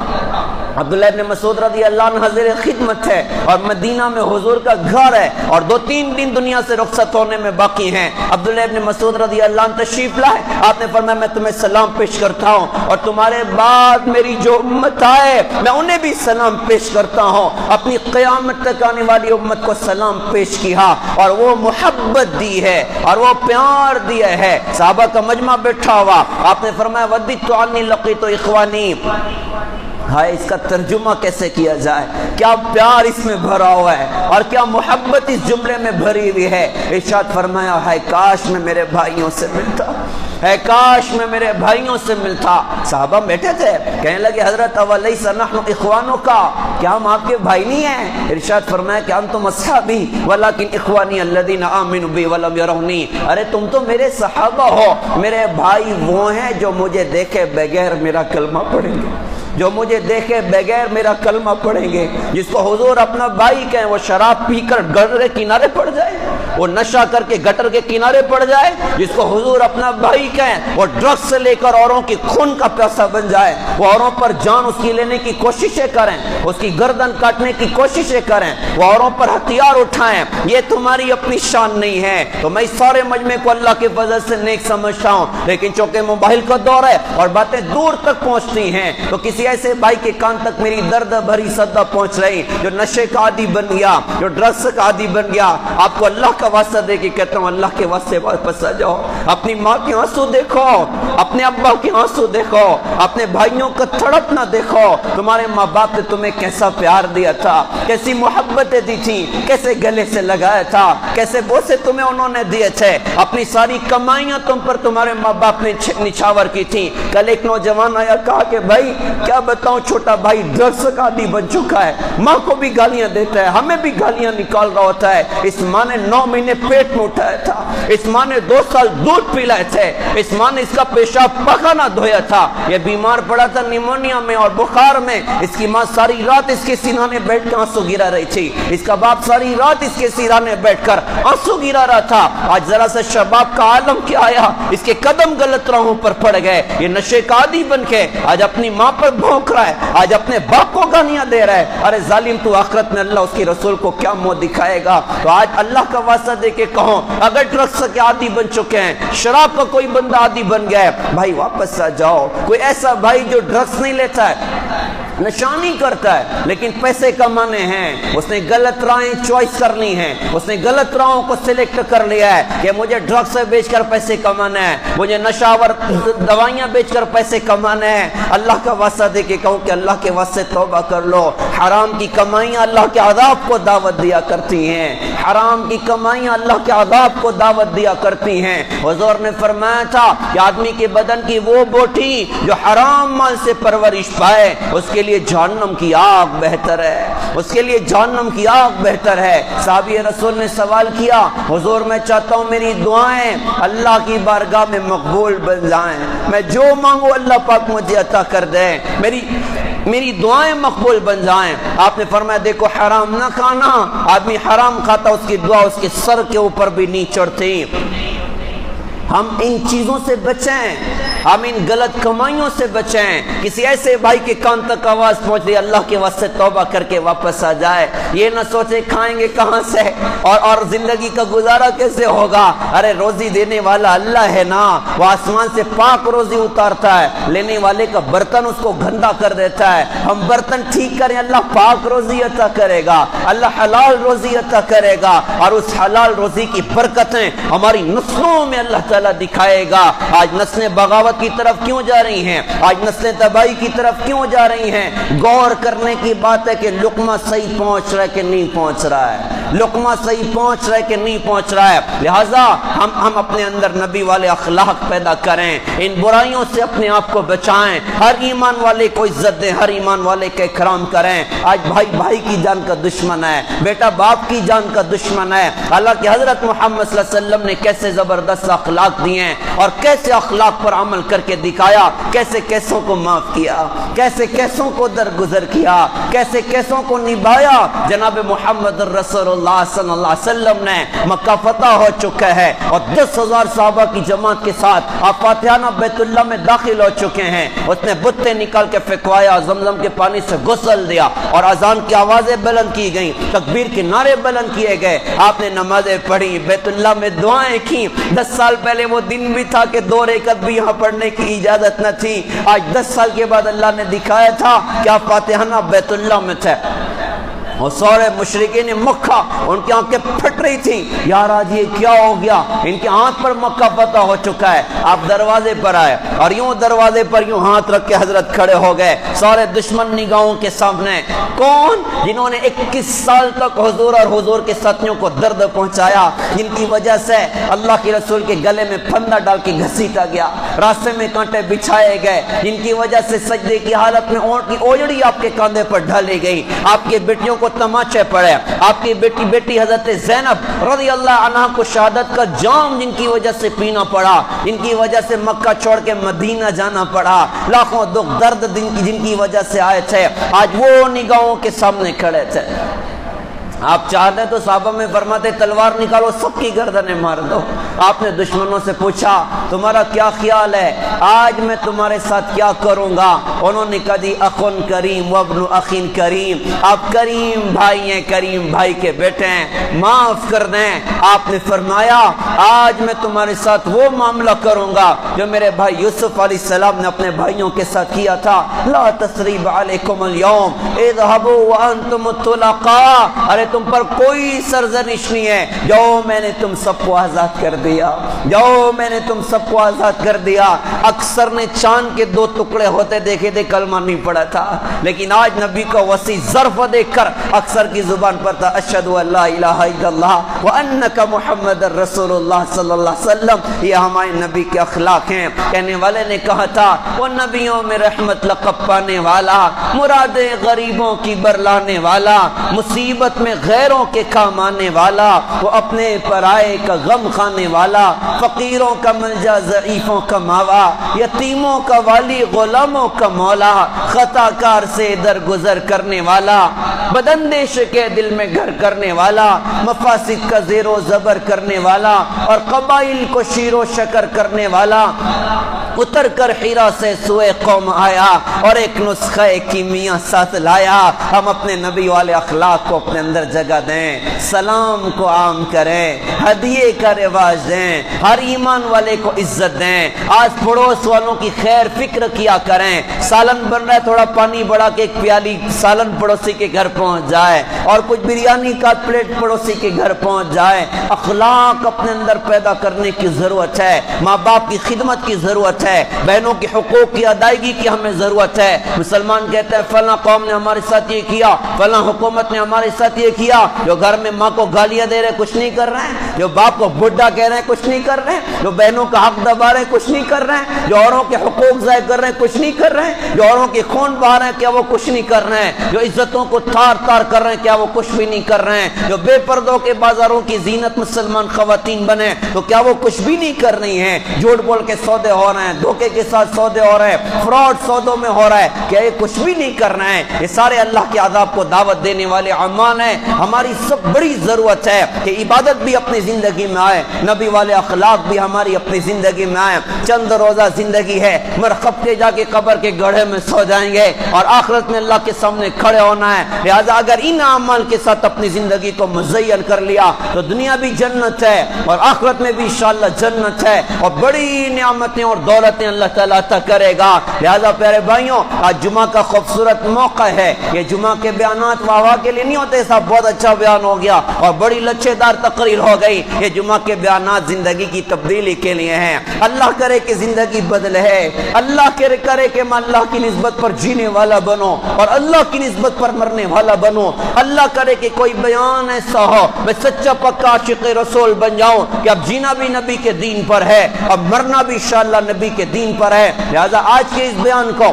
عبداللہ ابن مسعود رضی اللہ عنہ حاضر خدمت ہے اور مدینہ میں حضور کا گھر ہے اور 2-3 دن دنیا سے رخصت ہونے میں باقی ہیں۔ عبداللہ ابن مسعود رضی اللہ عنہ تشریف لائے، آپ نے فرمایا میں تمہیں سلام پیش کرتا ہوں اور تمہارے بعد میری جو امت آئے میں انہیں بھی سلام پیش کرتا ہوں۔ اپنی قیامت تک آنے والی امت کو سلام پیش کیا اور وہ محبت دی ہے اور وہ پیار دیا ہے۔ صحابہ کا مجمع بیٹھا ہوا، آپ نے فرمایا وددت انی لقیت اخوانی۔ ہائے اس کا ترجمہ کیسے کیا جائے؟ کیا پیار اس میں بھرا ہوا ہے اور کیا محبت اس جملے میں بھری ہوئی ہے۔ ارشاد فرمایا ہے کاش میں میرے بھائیوں سے ملتا، ہے کاش میں میرے بھائیوں سے ملتا۔ صحابہ بیٹھے تھے، کہنے لگے حضرت اولیس نحن اخوانوں کا، کیا ہم آپ کے بھائی نہیں ہیں؟ ارشاد فرمایا کہ انتم اصحابی ولکن اخوانی الذین آمنوا بی ولم یرونی۔ ارے تم تو میرے صحابہ ہو، میرے بھائی وہ ہیں جو مجھے دیکھے بغیر میرا کلمہ پڑھیں گے، جو مجھے دیکھے بغیر میرا کلمہ پڑھیں گے۔ جس کو حضور اپنا بھائی کہیں وہ شراب پی کر گٹر کے کنارے پڑ جائے، وہ نشہ کر کے گٹر کے کنارے پڑ جائے، جس کو حضور اپنا بھائی کہیں وہ ڈرگس سے لے کر اوروں کی خون کا پیاسا بن جائے، وہ اوروں پر جان اس کی لینے کی کوششیں کریں، اس کی گردن کاٹنے کی کوششیں کریں، وہ اوروں پر ہتھیار اٹھائیں، یہ تمہاری اپنی شان نہیں ہے۔ تو میں اس سارے مجمع کو اللہ کے فضل سے نیک سمجھتا ہوں، لیکن چونکہ موبائل کا دور ہے اور باتیں دور تک پہنچتی ہیں تو کسی ایسے بھائی کے کان تک میری درد بھری صدا پہنچ رہی جو نشے کا عادی بن گیا، جو ڈرگس کا عادی بن گیا، آپ کو اللہ کا واسطہ دے کے کہتا ہوں اللہ کے واسطے واپس آ جاؤ۔ اپنی ماں کے آنسو دیکھو، اپنے ابا کے آنسو دیکھو، اپنے بھائیوں کا تڑپنا دیکھو۔ تمہارے ماں باپ نے تمہیں کیسا پیار دیا تھا، کیسی محبتیں دی تھی، کیسے گلے سے لگایا تھا، کیسے بوسے تمہیں انہوں نے دیے تھے، اپنی ساری کمائیاں تم پر تمہارے ماں باپ نے نچھاور کی تھی۔ کل ایک نوجوان آیا کہا کہ بھائی کیا بتاؤں چھوٹا بھائی ڈرگس کا عادی بن چکا ہے، ماں کو بھی گالیاں دیتا ہے، ہمیں بھی گالیاں نکال رہا ہوتا ہے۔ اس ماں نے 9 مہینے پیٹ میں اٹھایا تھا، اس ماں نے 2 سال دودھ پلائے تھے، اس ماں نے اس کا پیشاب پخانہ دھویا تھا، یہ بیمار پڑا تھا نیمونیا میں اور بخار میں، اس کی ماں ساری رات اس کے سیرانے بیٹھ کر آنسو گرا رہی تھی، اس کا باپ ساری رات اس کے سیرانے بیٹھ کر آنسو گرا رہا تھا۔ آج ذرا سا شباب کا عالم کیا آیا، اس کے قدم غلط راہوں پر پڑ گئے، یہ نشے کا عادی بن کے آج اپنی ماں پر بھونک رہا ہے، آج اپنے باپ کو گالیاں دے رہا ہے۔ ارے ظالم تو آخرت میں اللہ اس کے رسول کو کیا منہ دکھائے گا؟ تو آج اللہ کا واسطہ دے کے کہو اگر ڈرگس کے عادی بن چکے ہیں، شراب کا کوئی بندہ عادی بن گیا ہے، بھائی واپس آ جاؤ۔ کوئی ایسا بھائی جو ڈرگس نہیں لیتا ہے، نشانی کرتا ہے لیکن پیسے کمانے ہیں، اس نے غلط راہیں چوائس کرنی ہے، اس نے غلط راہوں کو سلیکٹ کر لیا ہے کہ مجھے ڈرگس بیچ کر پیسے کمانا ہے، مجھے نشاور دوائیاں بیچ کر پیسے کمانا ہے۔ اللہ کا واسطہ دے کے کہوں کہ اللہ کے واسطے توبہ کر لو۔ حرام کی کمائیاں اللہ کے عذاب کو دعوت دیا کرتی ہیں، حرام کی کمائیاں اللہ کے عذاب کو دعوت دیا کرتی ہیں۔ حضور نے فرمایا تھا کہ آدمی کے بدن کی وہ بوٹی جو حرام مال سے پرورش پائے اس کے لیے جہنم کی آگ بہتر ہے، اس کے لیے جہنم کی آگ بہتر ہے۔ صحابی رسول نے سوال کیا حضور میں چاہتا ہوں میری دعائیں اللہ کی بارگاہ میں مقبول بن جائیں، میں جو مانگوں اللہ پاک مجھے عطا کر دے، میری دعائیں مقبول بن جائیں۔ آپ نے فرمایا دیکھو حرام نہ کھانا، آدمی حرام کھاتا اس کی دعا اس کے سر کے اوپر بھی نہیں چڑھتی۔ ہم ان چیزوں سے بچیں۔ ہم ان غلط کمائیوں سے بچیں. کسی ایسے بھائی کے کان تک آواز پہنچ رہی ہے اللہ کے واسطے توبہ کر کے واپس آ جائے. یہ نہ سوچے کھائیں گے کہاں سے اور زندگی کا گزارا کیسے ہوگا. ارے روزی دینے والا اللہ ہے نا, وہ آسمان سے پاک روزی اتارتا ہے, لینے والے کا برتن اس کو گندا کر دیتا ہے. ہم برتن ٹھیک کریں, اللہ پاک روزی عطا کرے گا, اللہ حلال روزی عطا کرے گا, اور اس حلال روزی کی برکتیں ہماری نسلوں میں اللہ تعالیٰ دکھائے گا. آج نسلیں بغاوت کی طرف کیوں جا رہی ہیں, آج نسلیں تباہی کی طرف کیوں جا رہی ہیں؟ غور کرنے کی بات ہے کہ لقمہ صحیح پہنچ رہا ہے کہ نہیں پہنچ رہا ہے, لقمہ صحیح پہنچ رہا ہے کہ نہیں پہنچ رہا ہے. لہٰذا ہم اپنے اندر نبی والے اخلاق پیدا کریں, ان برائیوں سے اپنے آپ کو بچائیں, ہر ایمان والے کو عزت دیں, ہر ایمان والے کا اکرام کریں. آج بھائی بھائی کی جان کا دشمن ہے, بیٹا باپ کی جان کا دشمن ہے. اللہ کے حضرت محمد صلی اللہ علیہ وسلم نے کیسے زبردست اخلاق دیے ہیں اور کیسے اخلاق پر عمل کر کے دکھایا, کیسے کیسوں کو معاف کیا, کیسے کیسوں کو درگزر کیا, کیسے کیسوں کو نبھایا. جناب محمد رسول اللہ صلی اللہ علیہ وسلم نے مکہ فتح ہو چکا ہے اور 10,000 صحابہ کی جماعت کے ساتھ آپ فاتحانہ بیت اللہ میں داخل ہو چکے ہیں. اس نے بتیں نکال کے پھینکوایا, زمزم کے پانی سے غسل دیا اور اذان کی آوازیں بلند کی گئیں, تکبیر کے نعرے بلند کیے گئے. آپ نے نمازیں پڑھی, بیت اللہ میں دعائیں کی. 10 سال پہلے وہ دن بھی تھا کہ 2 رکعت بھی یہاں پڑھنے کی اجازت نہ تھی. آج 10 سال کے بعد اللہ نے دکھایا تھا کہ آپ فاتحانہ بیت اللہ میں تھے. اور سارے مشرکین مکہ ان کی آنکھیں پھٹ رہی تھی, یار آج یہ کیا ہو گیا, ان کے ہاتھ پر مکہ فتح ہو چکا ہے. آپ دروازے پر آئے اور یوں دروازے پر یوں ہاتھ رکھ کے حضرت کھڑے ہو گئے سارے دشمن نگاہوں کے سامنے. کون؟ جنہوں نے 21 سال تک حضور اور حضور کے ساتھیوں کو درد پہنچایا, جن کی وجہ سے اللہ کے رسول کے گلے میں پھندا ڈال کے گھسیٹا گیا, راستے میں کانٹے بچھائے گئے, جن کی وجہ سے سجدے کی حالت میں اونٹ کی اوجڑی آپ کے کاندھے پر ڈالی گئی, آپ کے بیٹیوں کو تماچے پڑے, آپ کی بیٹی حضرت زینب رضی اللہ عنہ کو شہادت کا جام جن کی وجہ سے پینا پڑا, جن کی وجہ سے مکہ چھوڑ کے مدینہ جانا پڑا, لاکھوں دکھ درد جن کی وجہ سے آئے تھے, آج وہ نگاہوں کے سامنے کھڑے تھے. آپ چاہتے تو صحابہ میں فرماتے تلوار نکالو سب کی گردنیں مار دو. آپ نے دشمنوں سے پوچھا تمہارا کیا خیال ہے, آج میں تمہارے ساتھ کیا کروں گا؟ انہوں نے کہا دی اخن کریم وابن اخین کریم, آپ کریم بھائی ہیں, کریم بھائی کے بیٹے ہیں, معاف کر دیں. آپ نے فرمایا آج میں تمہارے ساتھ وہ معاملہ کروں گا جو میرے بھائی یوسف علیہ السلام نے اپنے بھائیوں کے ساتھ کیا تھا. لا تثریب علیکم اليوم اذهبوا وانتم الطلقاء, ارے تم پر کوئی سرزنش نہیں ہے, جو میں نے تم سب کو آزاد کر دیا, جو میں نے تم سب کو آزاد کر دیا. اکثر نے چاند کے 2 ٹکڑے ہوتے دیکھے تھے, کلمہ نہیں پڑا تھا, لیکن آج نبی کا وسیع ظرف دیکھ کر اکثر کی زبان پر تھا اشہد ان لا الہ الا اللہ وانک محمد رسول اللہ صلی اللہ علیہ وسلم. یہ ہمارے نبی کے اخلاق ہیں. کہنے والے نے کہا تھا وہ نبیوں میں رحمت لقب پانے والا, مرادیں غریبوں کی برلانے والا, مصیبت میں غیروں کے کام آنے والا, وہ اپنے پرائے کا غم کھانے والا, فقیروں کا ملجا ضعیفوں کا ماوا, یتیموں کا والی غلاموں کا مولا, خطا کار سے درگزر کرنے والا, بداندیش کے دل میں گھر کرنے والا, مفاسد کا زیر و زبر کرنے والا اور قبائل کو شیر و شکر کرنے والا. اتر کر حرا سے سوئے قوم آیا اور ایک نسخہ کیمیا ساتھ لایا. ہم اپنے نبی والے اخلاق کو اپنے اندر جگہ دیں, سلام کو عام کریں, ہدیے کا رواج دیں, ہر ایمان والے کو عزت دیں. آج پڑوس والوں کی خیر فکر کیا کریں. سالن بن رہا ہے, تھوڑا پانی بڑھا کے ایک پیالی سالن پڑوسی کے گھر پہنچ جائے, اور کچھ بریانی کا پلیٹ پڑوسی کے گھر پہنچ جائے. اخلاق اپنے اندر پیدا کرنے کی ضرورت ہے. ماں باپ کی خدمت کی ضرورت ہے, بہنوں کے حقوق کی ادائیگی کی ہمیں ضرورت ہے. مسلمان کہتے ہیں فلاں قوم نے ہمارے ساتھ یہ کیا, فلاں حکومت نے ہمارے ساتھ یہ کیا. جو گھر میں ماں کو گالیاں دے رہے کچھ نہیں کر رہے ہیں, جو باپ کو بڈھا کہہ رہے ہیں کچھ نہیں کر رہے ہیں, جو بہنوں کا حق دبا رہے ہیں کچھ نہیں کر رہے ہیں, جو اوروں کے حقوق ضائع کر رہے ہیں کچھ نہیں کر رہے ہیں, جو اوروں کے خون بہا رہے ہیں کیا وہ کچھ نہیں کر رہے ہیں, جو عزتوں کو تار تار کر رہے ہیں کیا وہ کچھ بھی نہیں کر رہے ہیں, جو بے پردوں کے بازاروں کی زینت مسلمان خواتین بنے تو کیا وہ کچھ بھی نہیں کر رہی ہیں. جھوٹ بول کے سودے ہو رہے ہیں, دھوکے کے ساتھ سودے ہو رہے ہیں, فراڈ سودوں میں ہو رہا ہے, کیا یہ کچھ بھی نہیں کر رہے ہیں. یہ سارے اللہ کے عذاب کو دعوت دینے والے اعمال ہیں. ہماری سب بڑی ضرورت ہے کہ عبادت بھی اپنی زندگی میں آئے، نبی والے اخلاق بھی ہماری اپنی زندگی میں آئے۔ چند روزہ زندگی ہے، مرخب کے جا کے قبر کے گڑھے میں سو جائیں گے اور آخرت میں اللہ کے سامنے کھڑے ہونا ہے۔ لہذا اگر ان اعمال کے ساتھ اپنی زندگی کو مزین کر لیا تو دنیا بھی جنت ہے اور آخرت میں بھی انشاءاللہ جنت ہے، اور بڑی نعمتیں اور دولتیں اللہ تعالیٰ عطا کرے گا۔ لہذا پیارے بھائیوں، آج جمعہ کا خوبصورت موقع ہے۔ یہ جمعہ کے بیانات واہ کے لیے نہیں ہوتے، صاحب بہت اچھا بیان ہو گیا اور بڑی لچے دار تقریر ہو گئی۔ یہ جمعہ کے بیانات زندگی کی تبدیلی کے لیے ہیں۔ اللہ کرے کہ زندگی بدلے، اللہ کرے کہ میں اللہ کی نسبت پر جینے والا بنو اور اللہ کی نسبت پر مرنے والا بنو۔ اللہ کرے کہ کوئی بیان ایسا ہو میں سچا پکا عاشق رسول بن جاؤں کہ اب جینا بھی نبی کے دین پر ہے، اب مرنا بھی انشاءاللہ نبی کے دین پر ہے۔ لہذا آج کے اس بیان کو،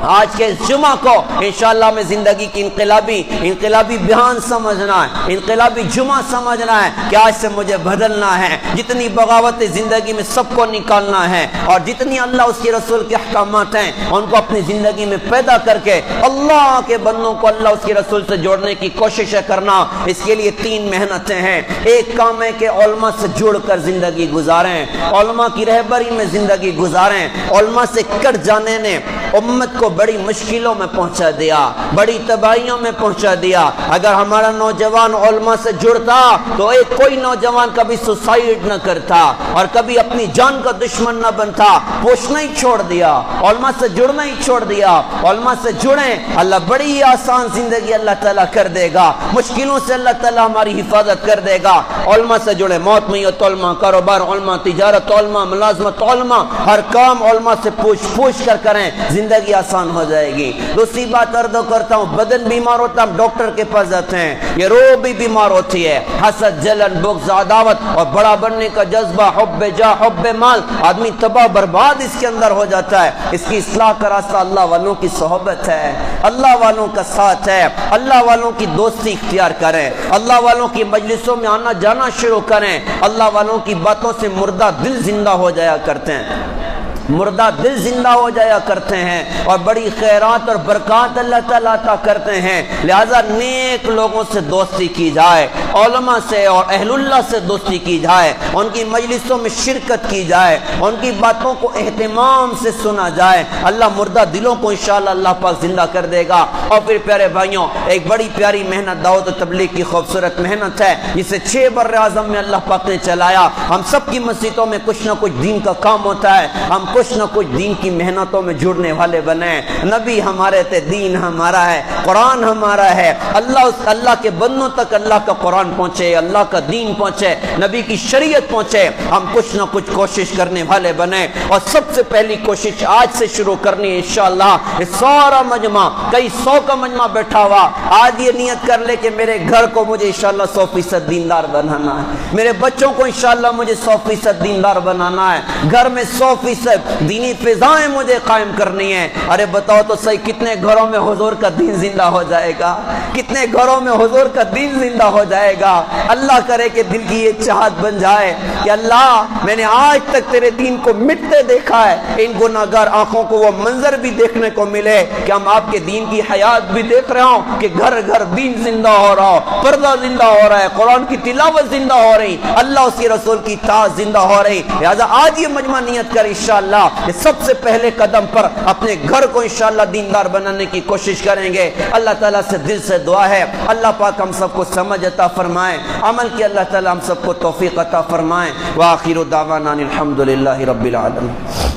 آج کے اس جمعہ کو انشاءاللہ میں زندگی کی انقلابی بیان سمجھنا ہے، انقلابی جمعہ سمجھنا ہے کہ آج سے مجھے بدلنا ہے۔ جتنی بغاوت زندگی میں سب کو نکالنا ہے اور جتنی اللہ اس کے رسول کے احکامات ہیں ان کو اپنی زندگی میں پیدا کر کے اللہ کے بندوں کو اللہ اس کے رسول سے جوڑنے کی کوشش کرنا۔ اس کے لیے 3 محنتیں ہیں۔ ایک کام ہے کہ علماء سے جڑ کر زندگی گزاریں، علماء کی رہبری میں زندگی گزاریں۔ علماء سے کٹ جانے نے امت کو بڑی مشکلوں میں پہنچا دیا، بڑی تباہیوں میں پہنچا دیا۔ اگر ہمارا نوجوان علماء سے جڑتا تو کوئی نوجوان کبھی سوسائڈ نہ کرتا اور کبھی اپنی جان کا دشمن نہ بنتا۔ پوچھنا ہی چھوڑ دیا، علماء سے جڑنا ہی چھوڑ دیا۔ علماء سے جڑیں، اللہ بڑی آسان زندگی اللہ تعالیٰ کر دے گا، مشکلوں سے اللہ تعالیٰ ہماری حفاظت کر دے گا۔ علماء سے جڑیں، موت میت علماء، کاروبار علماء، تجارت علماء، ملازمت علماء، ہر کام علماء سے پوچھ کر کریں، زندگی آسان ہو جائے گی۔ دوسری بات عرض کرتا ہوں، بدن بیمار ہوتا ہم ڈاکٹر کے پاس جاتے ہیں، یہ روح بھی بیمار ہوتی ہے، حسد، جلن، بغض، عداوت اور بڑا بننے کا جذبہ، حب جاہ، حب مال، آدمی تباہ برباد اس کے اندر ہو جاتا ہے۔ اس کی اصلاح کا راستہ اللہ والوں کی صحبت ہے، اللہ والوں کا ساتھ ہے، اللہ والوں کی دوستی اختیار کریں، اللہ والوں کی مجلسوں میں آنا جانا شروع کریں۔ اللہ والوں کی باتوں سے مردہ دل زندہ ہو جایا کرتے ہیں، مردہ دل زندہ ہو جایا کرتے ہیں اور بڑی خیرات اور برکات اللہ تعالیٰ عطا کرتے ہیں۔ لہذا نیک لوگوں سے دوستی کی جائے، علماء سے اور اہل اللہ سے دوستی کی جائے، ان کی مجلسوں میں شرکت کی جائے، ان کی باتوں کو اہتمام سے سنا جائے۔ اللہ مردہ دلوں کو انشاءاللہ اللہ پاک زندہ کر دے گا۔ اور پھر پیارے بھائیوں، ایک بڑی پیاری محنت دعوت و تبلیغ کی خوبصورت محنت ہے جسے 6 بر اعظم میں اللہ پاک نے چلایا۔ ہم سب کی مسجدوں میں کچھ نہ کچھ دین کا کام ہوتا ہے، ہم کچھ نہ کچھ دین کی محنتوں میں جڑنے والے بنے۔ نبی ہمارے تھے، دین ہمارا ہے، قرآن ہمارا ہے۔ اللہ کے بندوں تک اللہ کا قرآن پہنچے، اللہ کا دین پہنچے، نبی کی شریعت پہنچے، ہم کچھ نہ کچھ کوشش کرنے والے بنے۔ اور سب سے پہلی کوشش آج سے شروع کرنی ہے انشاءاللہ۔ یہ سارا مجمع، کئی 100 کا مجمع بیٹھا ہوا، آج یہ نیت کر لے کہ میرے گھر کو مجھے انشاءاللہ 100% دیندار بنانا ہے، میرے بچوں کو انشاءاللہ مجھے 100% دیندار بنانا ہے، گھر میں 100% دینی فضائیں مجھے قائم کرنی ہے۔ ارے بتاؤ تو صحیح، کتنے گھروں میں حضور کا دین زندہ ہو جائے گا، کتنے گھروں میں حضور کا دین زندہ ہو جائے گا۔ اللہ کرے کہ دل کی یہ چاہت بن جائے کہ اللہ میں نے آج تک تیرے دین کو مٹتے دیکھا ہے، ان گناہگار آنکھوں کو وہ منظر بھی دیکھنے کو ملے کہ ہم آپ کے دین کی حیات بھی دیکھ رہے ہوں کہ گھر گھر دین زندہ ہو رہا ہو، پردہ زندہ ہو رہا ہے، قرآن کی تلاوت زندہ ہو رہی، اللہ اس کے رسول کی اطاعت زندہ ہو رہی۔ لہذا آج یہ مجمع نیت کر انشاءاللہ کہ سب سے پہلے قدم پر اپنے گھر کو انشاءاللہ دیندار بنانے کی کوشش کریں گے۔ اللہ تعالیٰ سے دل سے دعا ہے اللہ پاک ہم سب کو سمجھ عطا فرمائے، عمل کی اللہ تعالیٰ ہم سب کو توفیق عطا فرمائے۔ وآخر دعوانا الحمدللہ رب العالمین۔